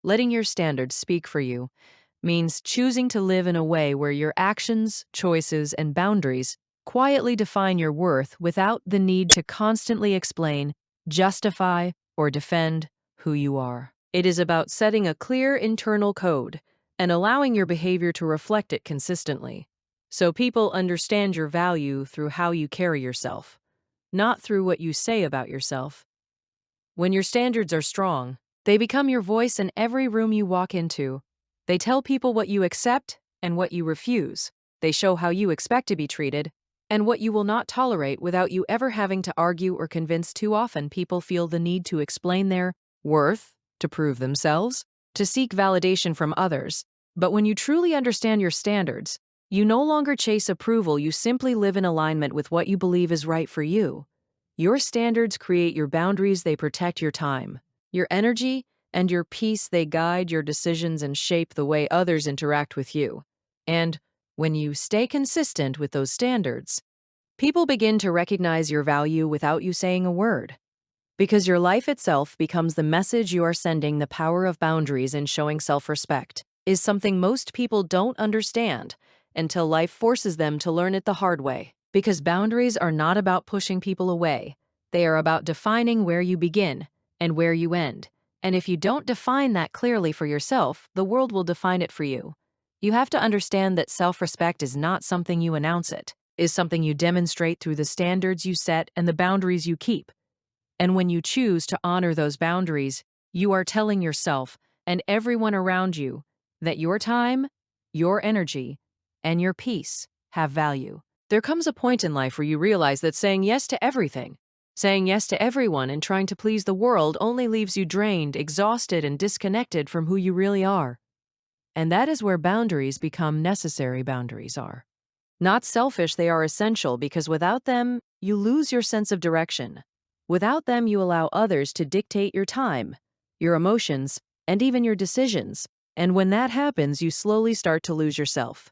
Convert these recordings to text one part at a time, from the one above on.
Letting your standards speak for you means choosing to live in a way where your actions, choices, and boundaries quietly define your worth without the need to constantly explain, justify, or defend who you are. It is about setting a clear internal code and allowing your behavior to reflect it consistently, so people understand your value through how you carry yourself, not through what you say about yourself. When your standards are strong, they become your voice in every room you walk into. They tell people what you accept and what you refuse. They show how you expect to be treated and what you will not tolerate without you ever having to argue or convince. Too often, people feel the need to explain their worth, to prove themselves, to seek validation from others. But when you truly understand your standards, you no longer chase approval, you simply live in alignment with what you believe is right for you. Your standards create your boundaries, they protect your time, your energy, and your peace. They guide your decisions and shape the way others interact with you. And when you stay consistent with those standards, people begin to recognize your value without you saying a word. Because your life itself becomes the message you are sending. The power of boundaries in showing self-respect is something most people don't understand until life forces them to learn it the hard way. Because boundaries are not about pushing people away. They are about defining where you begin and where you end. And if you don't define that clearly for yourself, the world will define it for you. You have to understand that self-respect is not something you announce, it is something you demonstrate through the standards you set and the boundaries you keep. And when you choose to honor those boundaries, you are telling yourself and everyone around you that your time, your energy, and your peace have value. There comes a point in life where you realize that saying yes to everything, saying yes to everyone, and trying to please the world only leaves you drained, exhausted, and disconnected from who you really are. And that is where boundaries become necessary. Boundaries are not selfish, they are essential, because without them, you lose your sense of direction. Without them, you allow others to dictate your time, your emotions, and even your decisions. And when that happens, you slowly start to lose yourself.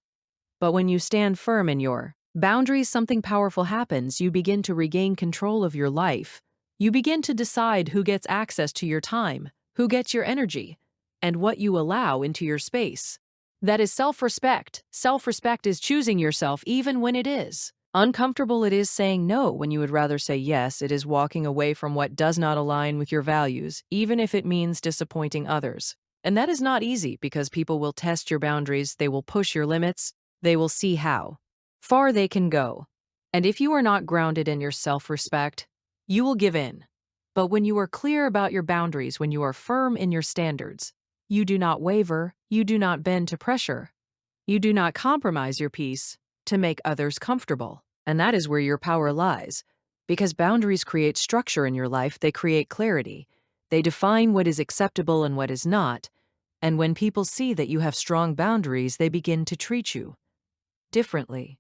But when you stand firm in your boundaries, something powerful happens. You begin to regain control of your life. You begin to decide who gets access to your time, who gets your energy, and what you allow into your space. That is self-respect. Self-respect is choosing yourself even when it is uncomfortable. It is saying no when you would rather say yes. It is walking away from what does not align with your values, even if it means disappointing others. And that is not easy, because people will test your boundaries, they will push your limits, they will see how far they can go. And if you are not grounded in your self-respect, you will give in. But when you are clear about your boundaries, when you are firm in your standards, you do not waver, you do not bend to pressure, you do not compromise your peace to make others comfortable. And that is where your power lies. Because boundaries create structure in your life, they create clarity. They define what is acceptable and what is not. And when people see that you have strong boundaries, they begin to treat you differently.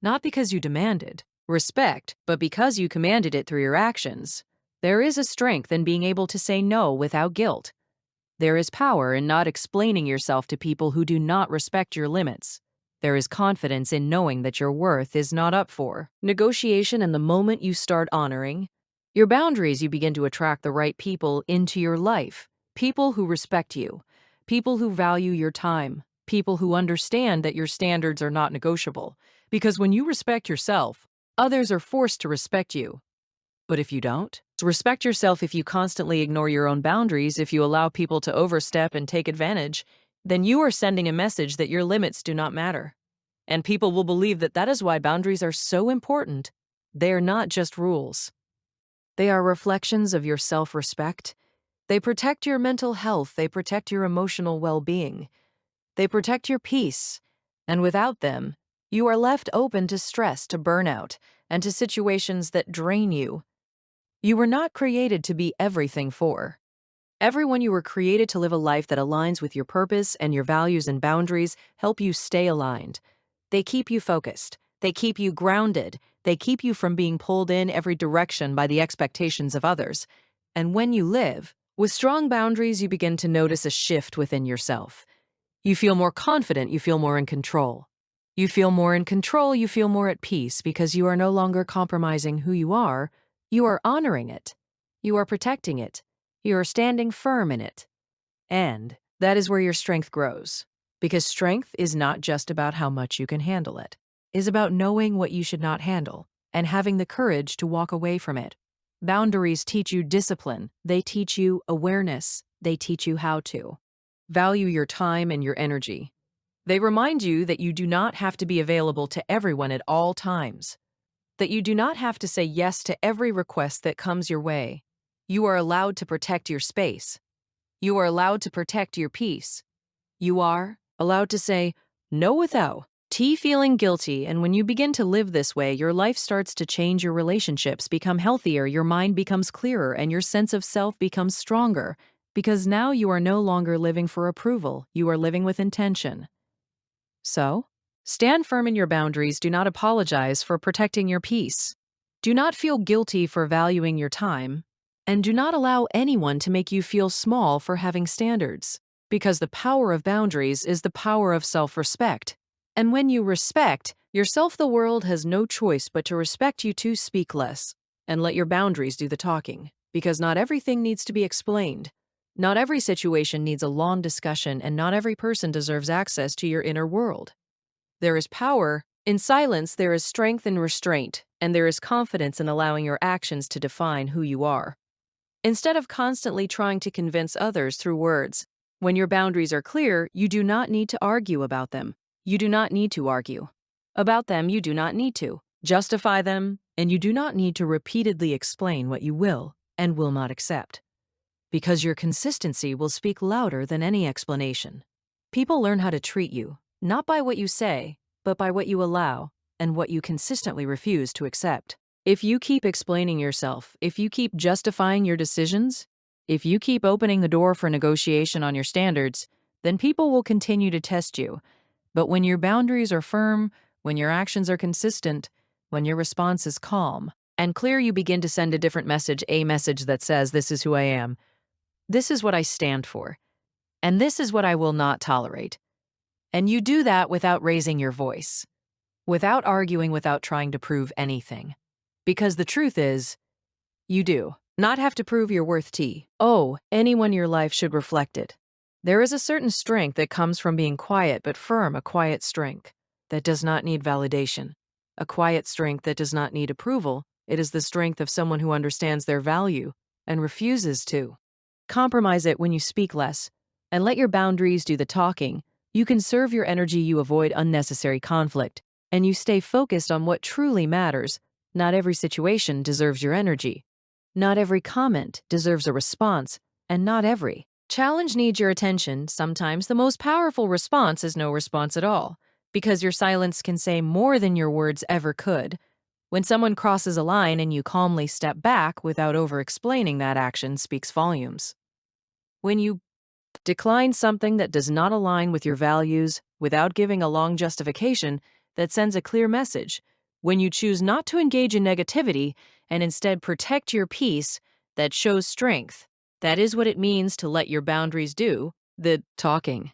Not because you demanded respect, but because you commanded it through your actions. There is a strength in being able to say no without guilt. There is power in not explaining yourself to people who do not respect your limits. There is confidence in knowing that your worth is not up for negotiation, and the moment you start honoring your boundaries, you begin to attract the right people into your life. People who respect you, people who value your time, people who understand that your standards are not negotiable. Because when you respect yourself, others are forced to respect you. But if you don't, respect yourself, if you constantly ignore your own boundaries, if you allow people to overstep and take advantage, then you are sending a message that your limits do not matter. And people will believe that that is why boundaries are so important. They are not just rules. They are reflections of your self-respect. They protect your mental health. They protect your emotional well-being. They protect your peace. And without them, you are left open to stress, to burnout, and to situations that drain you. You were not created to be everything for everyone. You were created to live a life that aligns with your purpose, and your values and boundaries help you stay aligned. They keep you focused. They keep you grounded. They keep you from being pulled in every direction by the expectations of others. And when you live with strong boundaries, you begin to notice a shift within yourself. You feel more confident. You feel more in control. You feel more in control. You feel more at peace, because you are no longer compromising who you are. You are honoring it. You are protecting it. You are standing firm in it. And that is where your strength grows. Because strength is not just about how much you can handle it. It is about knowing what you should not handle and having the courage to walk away from it. Boundaries teach you discipline. They teach you awareness. They teach you how to value your time and your energy. They remind you that you do not have to be available to everyone at all times, that you do not have to say yes to every request that comes your way. You are allowed to protect your space. You are allowed to protect your peace. You are allowed to say no without feeling guilty, and when you begin to live this way, your life starts to change, your relationships become healthier, your mind becomes clearer, and your sense of self becomes stronger, because now you are no longer living for approval, you are living with intention. So, stand firm in your boundaries, do not apologize for protecting your peace. Do not feel guilty for valuing your time, and do not allow anyone to make you feel small for having standards, because the power of boundaries is the power of self-respect. And when you respect yourself, the world has no choice but to respect you. To speak less and let your boundaries do the talking, because not everything needs to be explained. Not every situation needs a long discussion, and not every person deserves access to your inner world. There is power in silence, there is strength in restraint, and there is confidence in allowing your actions to define who you are. Instead of constantly trying to convince others through words, when your boundaries are clear, you do not need to argue about them. You do not need to argue about them. You do not need to justify them, and you do not need to repeatedly explain what you will and will not accept, because your consistency will speak louder than any explanation. People learn how to treat you, not by what you say, but by what you allow and what you consistently refuse to accept. If you keep explaining yourself, if you keep justifying your decisions, if you keep opening the door for negotiation on your standards, then people will continue to test you. But when your boundaries are firm, when your actions are consistent, when your response is calm and clear, you begin to send a different message, a message that says, "This is who I am. This is what I stand for. And this is what I will not tolerate." And you do that without raising your voice, without arguing, without trying to prove anything. Because the truth is, you do not have to prove your worth to anyone. Your life should reflect it. There is a certain strength that comes from being quiet but firm, a quiet strength that does not need validation, a quiet strength that does not need approval. It is the strength of someone who understands their value and refuses to compromise it. When you speak less and let your boundaries do the talking, you conserve your energy, you avoid unnecessary conflict, and you stay focused on what truly matters. Not every situation deserves your energy. Not every comment deserves a response, and not every challenge needs your attention. Sometimes the most powerful response is no response at all, because your silence can say more than your words ever could. When someone crosses a line and you calmly step back without over-explaining, that action speaks volumes. When you decline something that does not align with your values without giving a long justification, that sends a clear message. When you choose not to engage in negativity and instead protect your peace, that shows strength. That is what it means to let your boundaries do the talking.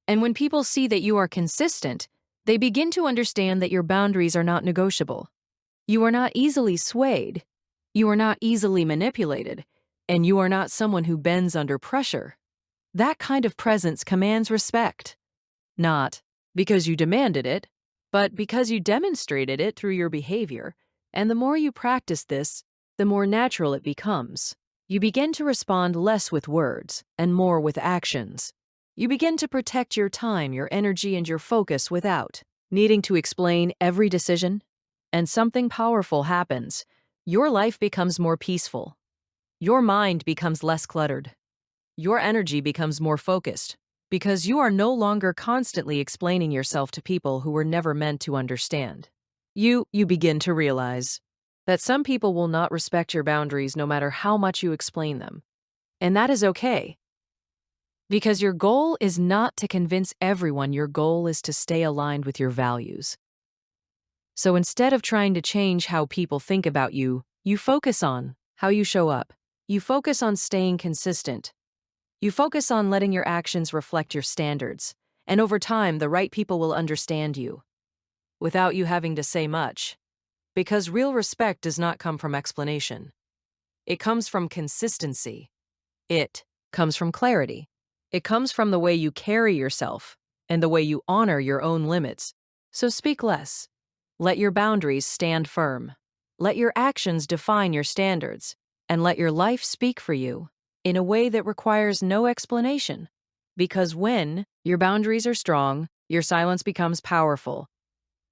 And when people see that you are consistent, they begin to understand that your boundaries are not negotiable. You are not easily swayed. You are not easily manipulated. And you are not someone who bends under pressure. That kind of presence commands respect. Not because you demanded it, but because you demonstrated it through your behavior. And the more you practice this, the more natural it becomes. You begin to respond less with words and more with actions. You begin to protect your time, your energy, and your focus without needing to explain every decision. And something powerful happens. Your life becomes more peaceful. Your mind becomes less cluttered. Your energy becomes more focused, because you are no longer constantly explaining yourself to people who were never meant to understand. You begin to realize that some people will not respect your boundaries no matter how much you explain them. And that is okay, because your goal is not to convince everyone. Your goal is to stay aligned with your values. So instead of trying to change how people think about you, you focus on how you show up. You focus on staying consistent. You focus on letting your actions reflect your standards, and over time, the right people will understand you without you having to say much. Because real respect does not come from explanation. It comes from consistency. It comes from clarity. It comes from the way you carry yourself and the way you honor your own limits. So speak less. Let your boundaries stand firm. Let your actions define your standards, and let your life speak for you in a way that requires no explanation. Because when your boundaries are strong, your silence becomes powerful,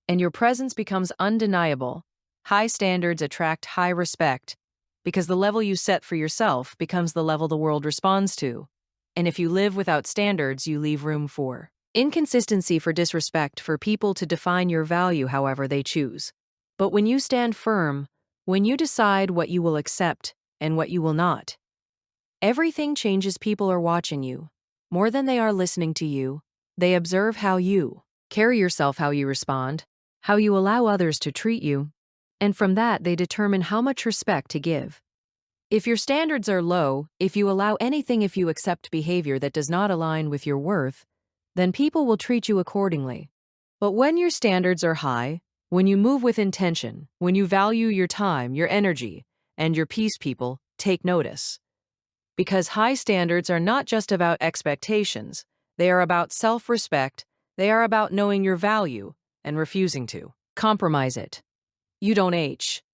and your presence becomes undeniable. High standards attract high respect, because the level you set for yourself becomes the level the world responds to. And if you live without standards, you leave room for inconsistency, for disrespect, for people to define your value however they choose. But when you stand firm, when you decide what you will accept and what you will not, everything changes. People are watching you. More than they are listening to you, they observe how you carry yourself, how you respond, how you allow others to treat you, and from that they determine how much respect to give. If your standards are low, if you allow anything, if you accept behavior that does not align with your worth, then people will treat you accordingly. But when your standards are high, when you move with intention, when you value your time, your energy, and your peace, people take notice. Because high standards are not just about expectations, they are about self-respect, they are about knowing your value and refusing to compromise it. You don't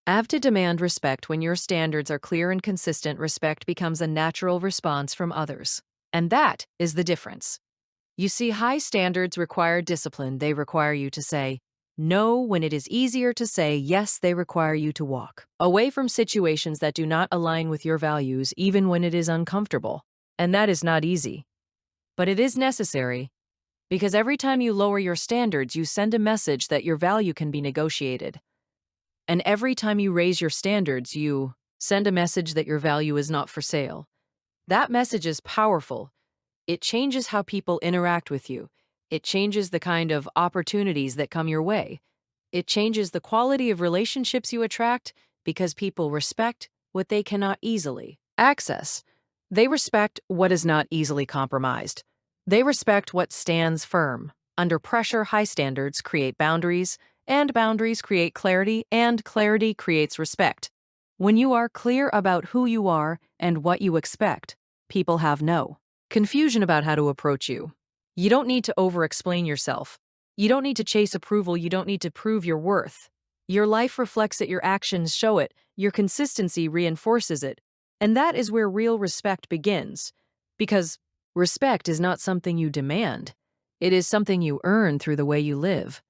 have to demand respect. When your standards are clear and consistent, respect becomes a natural response from others. And that is the difference. You see, high standards require discipline. They require you to say no when it is easier to say yes. They require you to walk away from situations that do not align with your values, even when it is uncomfortable. And that is not easy. But it is necessary, because every time you lower your standards, you send a message that your value can be negotiated. And every time you raise your standards, you send a message that your value is not for sale. That message is powerful. It changes how people interact with you. It changes the kind of opportunities that come your way. It changes the quality of relationships you attract, because people respect what they cannot easily access. They respect what is not easily compromised. They respect what stands firm. Under pressure, high standards create boundaries, and boundaries create clarity, and clarity creates respect. When you are clear about who you are and what you expect, people have no confusion about how to approach you. You don't need to over-explain yourself. You don't need to chase approval. You don't need to prove your worth. Your life reflects it. Your actions show it. Your consistency reinforces it. And that is where real respect begins. Because respect is not something you demand. It is something you earn through the way you live.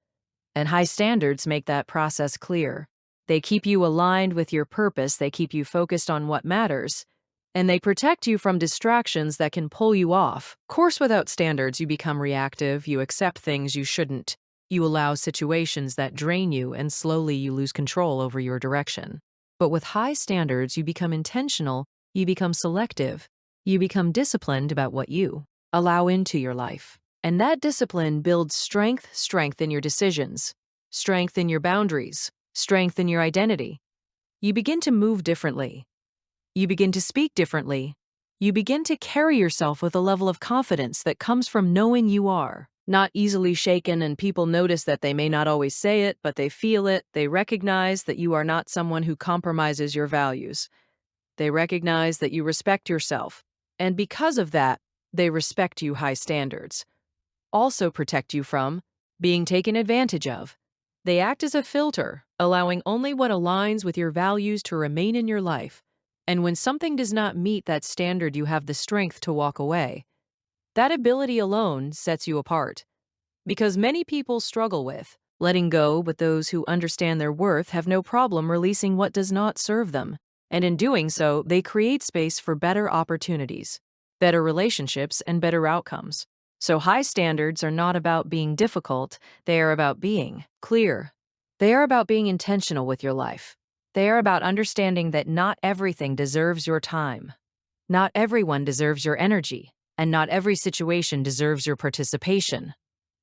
And high standards make that process clear. They keep you aligned with your purpose. They keep you focused on what matters. And they protect you from distractions that can pull you off course. Without standards, you become reactive. You accept things you shouldn't. You allow situations that drain you, and slowly you lose control over your direction. But with high standards, you become intentional. You become selective. You become disciplined about what you allow into your life. And that discipline builds strength in your decisions, strength in your boundaries, strength in your identity. You begin to move differently. You begin to speak differently. You begin to carry yourself with a level of confidence that comes from knowing you are not easily shaken, and people notice that. They may not always say it, but they feel it. They recognize that you are not someone who compromises your values. They recognize that you respect yourself. And because of that, they respect you. High standards also protect you from being taken advantage of. They act as a filter, allowing only what aligns with your values to remain in your life. And when something does not meet that standard, you have the strength to walk away. That ability alone sets you apart. Because many people struggle with letting go, but those who understand their worth have no problem releasing what does not serve them. And in doing so, they create space for better opportunities, better relationships, and better outcomes. So high standards are not about being difficult. They are about being clear. They are about being intentional with your life. They are about understanding that not everything deserves your time. Not everyone deserves your energy, and not every situation deserves your participation.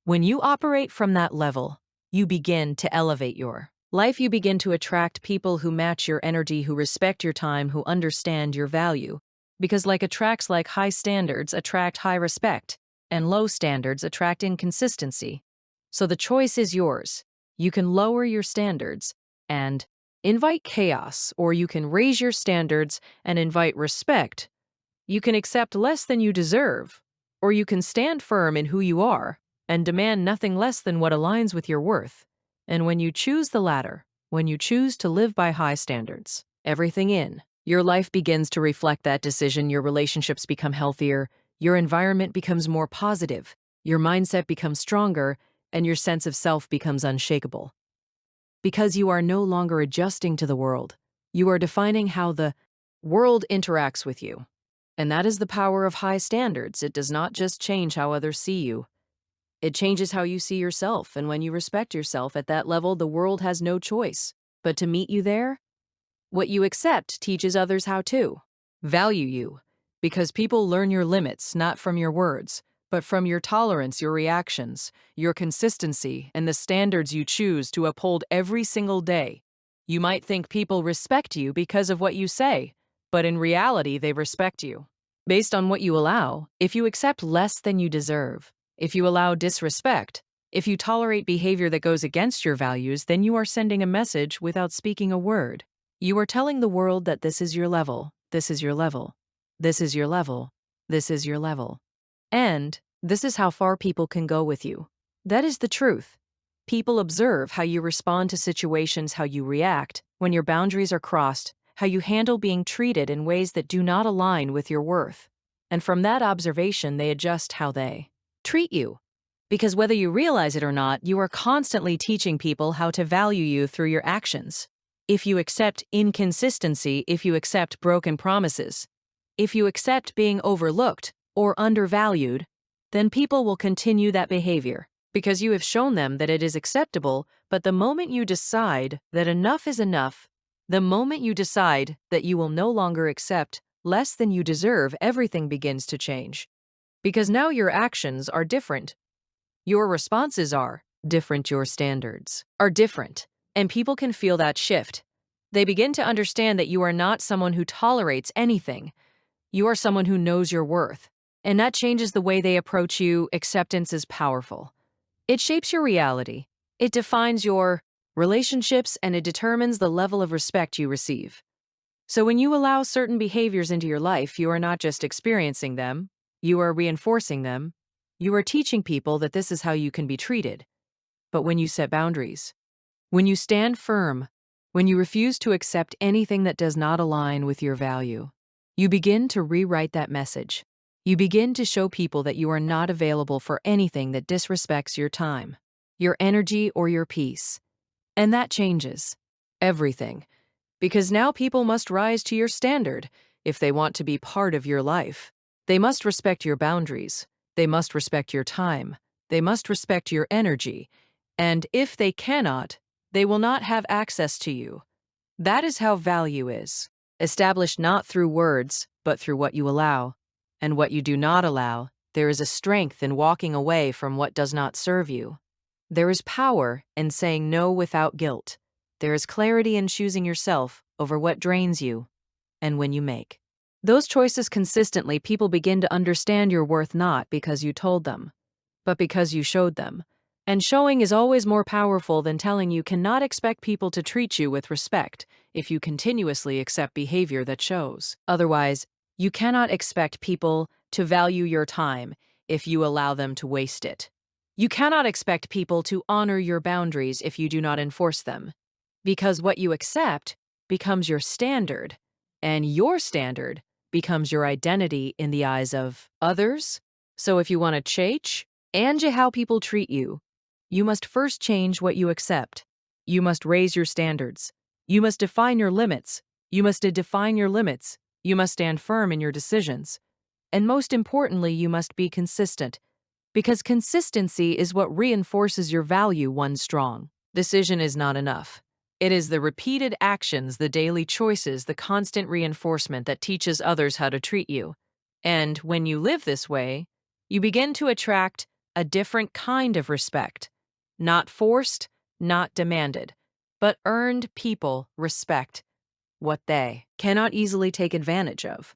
When you operate from that level, you begin to elevate your life. You begin to attract people who match your energy, who respect your time, who understand your value. Because like high standards attract high respect, and low standards attract inconsistency. So the choice is yours. You can lower your standards and invite chaos, or you can raise your standards and invite respect. You can accept less than you deserve, Or you can stand firm in who you are and demand nothing less than what aligns with your worth. And when you choose the latter, when you choose to live by high standards, everything in your life begins to reflect that decision. Your relationships become healthier, your environment becomes more positive, your mindset becomes stronger, and your sense of self becomes unshakable. Because you are no longer adjusting to the world, you are defining how the world interacts with you. And that is the power of high standards. It does not just change how others see you, it changes how you see yourself. And when you respect yourself at that level, the world has no choice but to meet you there. What you accept teaches others how to value you, because people learn your limits not from your words, but from your tolerance, your reactions, your consistency, and the standards you choose to uphold every single day. You might think people respect you because of what you say, but in reality, they respect you based on what you allow. If you accept less than you deserve, if you allow disrespect, if you tolerate behavior that goes against your values, then you are sending a message without speaking a word. You are telling the world that this is your level, this is your level, this is your level, this is your level. And this is how far people can go with you. That is the truth. People observe how you respond to situations, how you react when your boundaries are crossed, how you handle being treated in ways that do not align with your worth. And from that observation, they adjust how they treat you. Because whether you realize it or not, you are constantly teaching people how to value you through your actions. If you accept inconsistency, if you accept broken promises, if you accept being overlooked or undervalued, then people will continue that behavior because you have shown them that it is acceptable. But the moment you decide that enough is enough, the moment you decide that you will no longer accept less than you deserve, everything begins to change. Because now your actions are different. Your responses are different, your standards are different, and people can feel that shift. They begin to understand that you are not someone who tolerates anything. You are someone who knows your worth, and that changes the way they approach you. Acceptance is powerful. It shapes your reality. It defines your relationships, and it determines the level of respect you receive. So when you allow certain behaviors into your life, you are not just experiencing them, you are reinforcing them. You are teaching people that this is how you can be treated. But when you set boundaries, when you stand firm, when you refuse to accept anything that does not align with your value, you begin to rewrite that message. You begin to show people that you are not available for anything that disrespects your time, your energy, or your peace. And that changes everything. Because now people must rise to your standard if they want to be part of your life. They must respect your boundaries. They must respect your time. They must respect your energy. And if they cannot, they will not have access to you. That is how value is established, not through words, but through what you allow. And what you do not allow. There is a strength in walking away from what does not serve you. There is power in saying no without guilt. There is clarity in choosing yourself over what drains you. And when you make those choices consistently, people begin to understand your worth not because you told them, but because you showed them. And showing is always more powerful than telling. You cannot expect people to treat you with respect if you continuously accept behavior that shows. Otherwise, you cannot expect people to value your time if you allow them to waste it. You cannot expect people to honor your boundaries if you do not enforce them. Because what you accept becomes your standard, and your standard becomes your identity in the eyes of others. So if you want to change how people treat you, you must first change what you accept. You must raise your standards. You must define your limits. You must define your limits. You must stand firm in your decisions. And most importantly, you must be consistent. Because consistency is what reinforces your value. One strong decision is not enough. It is the repeated actions, the daily choices, the constant reinforcement that teaches others how to treat you. And when you live this way, you begin to attract a different kind of respect. Not forced, not demanded, but earned. People respect what they cannot easily take advantage of.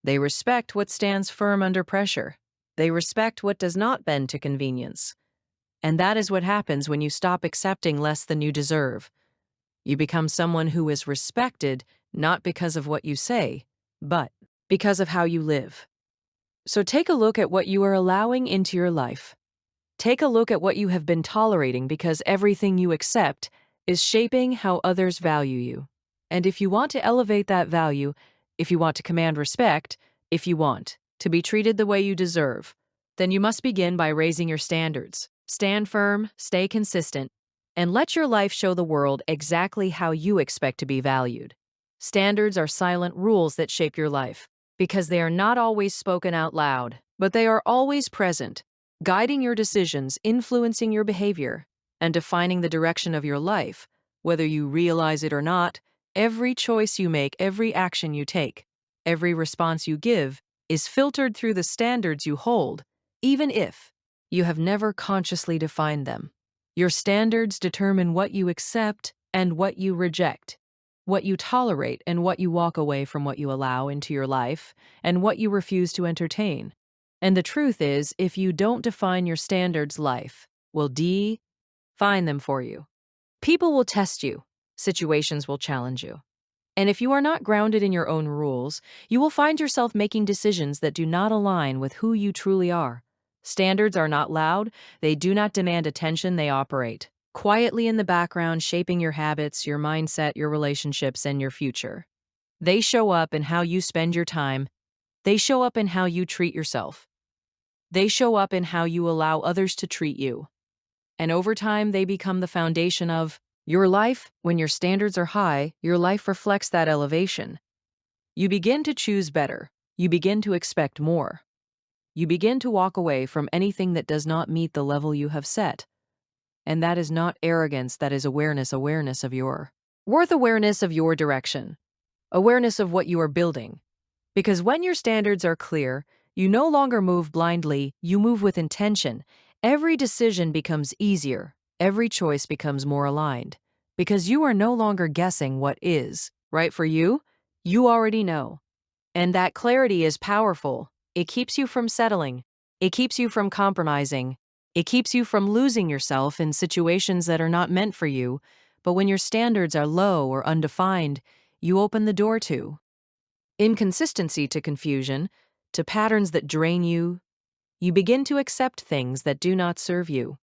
They respect what stands firm under pressure. They respect what does not bend to convenience. And that is what happens when you stop accepting less than you deserve. You become someone who is respected not because of what you say, but because of how you live. So take a look at what you are allowing into your life. Take a look at what you have been tolerating because everything you accept is shaping how others value you. And if you want to elevate that value, if you want to command respect, if you want to be treated the way you deserve, then you must begin by raising your standards. Stand firm, stay consistent, and let your life show the world exactly how you expect to be valued. Standards are silent rules that shape your life because they are not always spoken out loud, but they are always present, guiding your decisions, influencing your behavior, and defining the direction of your life. Whether you realize it or not, every choice you make, every action you take, every response you give is filtered through the standards you hold, even if you have never consciously defined them. Your standards determine what you accept and what you reject, what you tolerate and what you walk away from, what you allow into your life, and what you refuse to entertain. And the truth is, if you don't define your standards, life will define them for you. People will test you, situations will challenge you. And if you are not grounded in your own rules, you will find yourself making decisions that do not align with who you truly are. Standards are not loud, they do not demand attention, they operate quietly in the background, shaping your habits, your mindset, your relationships, and your future. They show up in how you spend your time, they show up in how you treat yourself. They show up in how you allow others to treat you. And over time, they become the foundation of your life. When your standards are high, your life reflects that elevation. You begin to choose better. You begin to expect more. You begin to walk away from anything that does not meet the level you have set. And that is not arrogance, that is awareness of your worth, awareness of your direction, awareness of what you are building. Because when your standards are clear, you no longer move blindly, you move with intention. Every decision becomes easier, every choice becomes more aligned. Because you are no longer guessing what is right for you, you already know. And that clarity is powerful. It keeps you from settling, it keeps you from compromising, it keeps you from losing yourself in situations that are not meant for you. But when your standards are low or undefined, you open the door to inconsistency, to confusion, to patterns that drain you. You begin to accept things that do not serve you.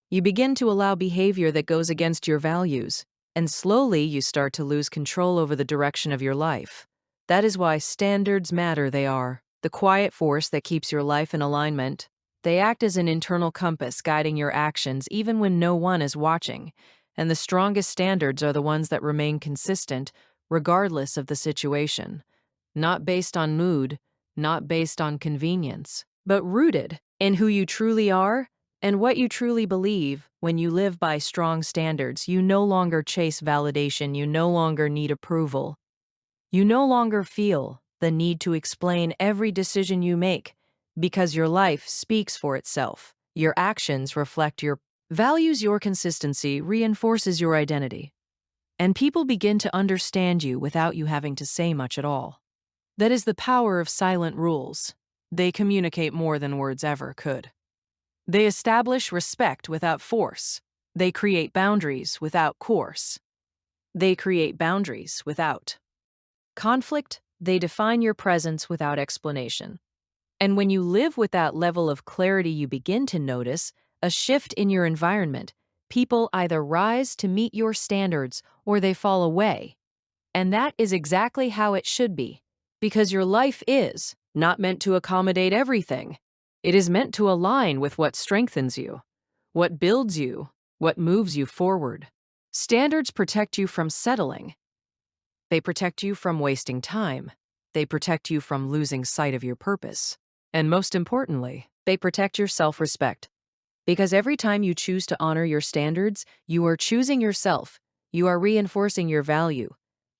You begin to allow behavior that goes against your values, and slowly you start to lose control over the direction of your life. That is why standards matter. They are the quiet force that keeps your life in alignment. They act as an internal compass guiding your actions even when no one is watching. And the strongest standards are the ones that remain consistent regardless of the situation. Not based on mood, not based on convenience, but rooted in who you truly are and what you truly believe. When you live by strong standards, you no longer chase validation, you no longer need approval. You no longer feel the need to explain every decision you make because your life speaks for itself. Your actions reflect your values, your consistency reinforces your identity. And people begin to understand you without you having to say much at all. That is the power of silent rules. They communicate more than words ever could. They establish respect without force. They create boundaries without course. They create boundaries without conflict. They define your presence without explanation. And when you live with that level of clarity, you begin to notice a shift in your environment. People either rise to meet your standards or they fall away. And that is exactly how it should be. Because your life is not meant to accommodate everything. It is meant to align with what strengthens you, what builds you, what moves you forward. Standards protect you from settling. They protect you from wasting time. They protect you from losing sight of your purpose. And most importantly, they protect your self-respect. Because every time you choose to honor your standards, you are choosing yourself. You are reinforcing your value.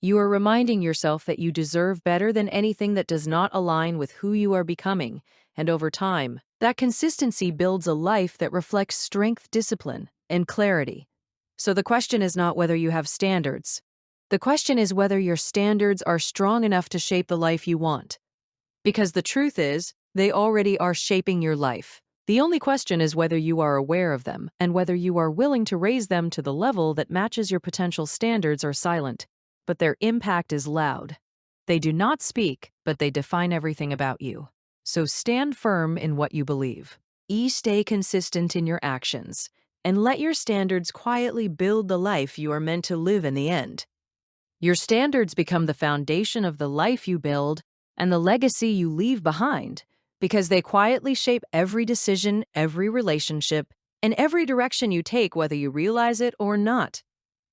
You are reminding yourself that you deserve better than anything that does not align with who you are becoming. And over time, that consistency builds a life that reflects strength, discipline, and clarity. So the question is not whether you have standards. The question is whether your standards are strong enough to shape the life you want. Because the truth is, they already are shaping your life. The only question is whether you are aware of them and whether you are willing to raise them to the level that matches your potential. Standards are silent, but their impact is loud. They do not speak, but they define everything about you. So stand firm in what you believe. Stay consistent in your actions, and let your standards quietly build the life you are meant to live in the end. Your standards become the foundation of the life you build and the legacy you leave behind, because they quietly shape every decision, every relationship, and every direction you take, whether you realize it or not.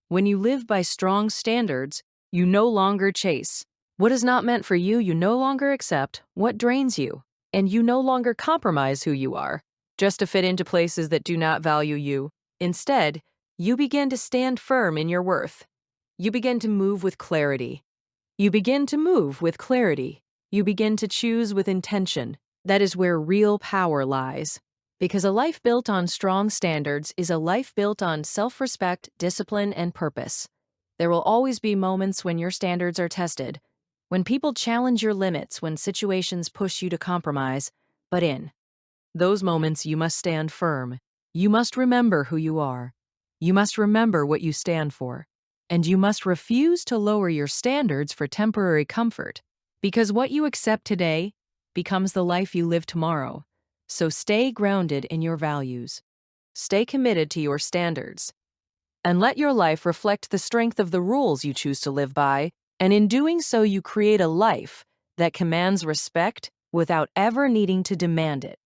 When you live by strong standards, you no longer chase. What is not meant for you, you no longer accept what drains you, and you no longer compromise who you are just to fit into places that do not value you. Instead, you begin to stand firm in your worth. You begin to move with clarity. You begin to move with clarity. You begin to choose with intention. That is where real power lies. Because a life built on strong standards is a life built on self-respect, discipline, and purpose. There will always be moments when your standards are tested, when people challenge your limits, when situations push you to compromise, but in those moments you must stand firm. You must remember who you are. You must remember what you stand for. And you must refuse to lower your standards for temporary comfort, because what you accept today becomes the life you live tomorrow. So stay grounded in your values. Stay committed to your standards. And let your life reflect the strength of the rules you choose to live by, and in doing so you create a life that commands respect without ever needing to demand it.